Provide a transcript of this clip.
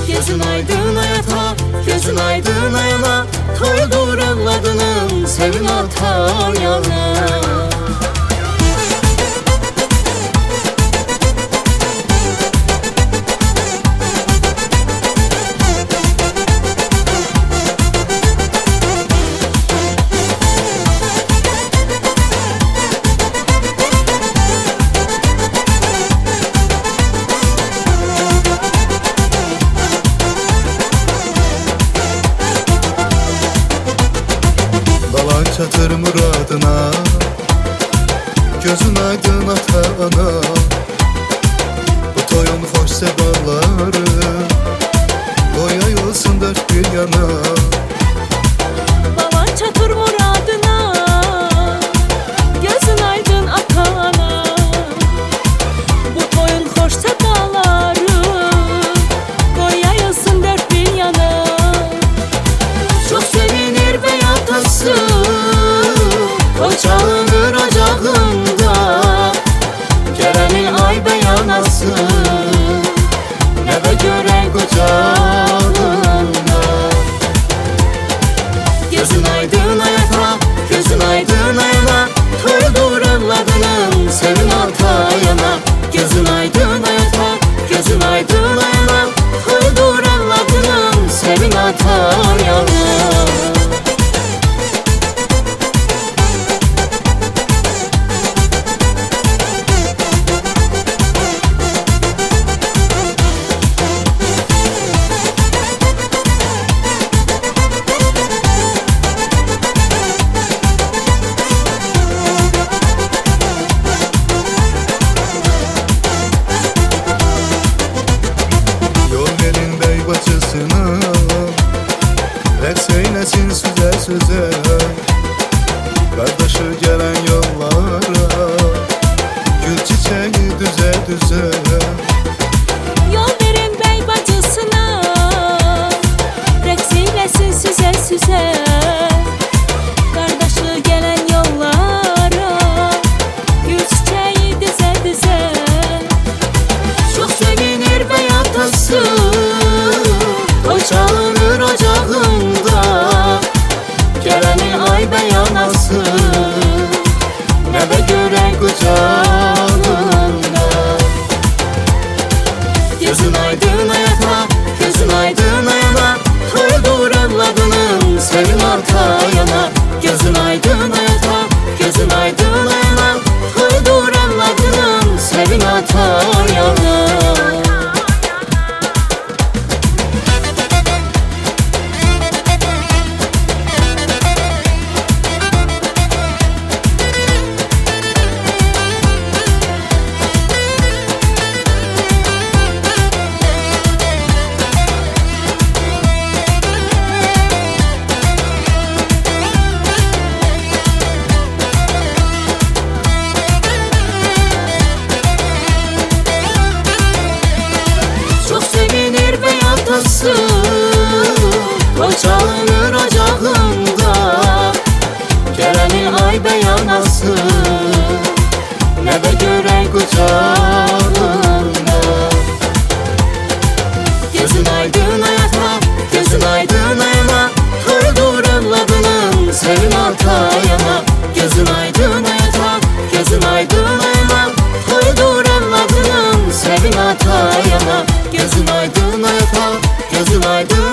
Gözün aydın hayata, gözün aydın ayana, toydur evladının sevin ata yana. Çatır muradına, gözün aydın ata ana. Bu toyun hoş sebaları toy yayılsın dört bir yana. Baban çatır muradına, gözün aydın ata ana. Bu toyun hoş sebaları toy yayılsın dört bir yana. Çok sevinir bey atası, o çalınır ocağında, gelenin ay beyanası, ne de gören kucağında. Gözün aydın hayata, gözün aydın ayana, toydur evladının sevin ata yana. Gözün aydın hayata, gözün aydın ayana, toydur evladının sevin ata yana. Rəqs eyləsin süzə süzə, qardaşı gələn yollara, gül çiçəyi düzə düzə. Yol verin bey bacısına, rəqs eyləsin süzə süzə, qardaşı gələn yollara, gül çiçəyi düzə düzə. Çok sevinir bey atası, o çalınır ocağında, gelenin ay beyanası, ne de gören kucağında. Gözün aydın hayata, gözün aydın ayana, toydur evladının sevin ata yana. Gözün aydın hayata, gözün aydın ayana, toydur evladının sevin ata yana. O çalınır ocağında, gelenin ay beyanası, ne de gören kucağında. Gözün aydın hayata, gözün aydın ayana, toydur evladının sevin ata yana. Gözün aydın hayata, gözün aydın ayana, toydur evladının sevin ata yana. Gözün aydın hayata, gözün aydın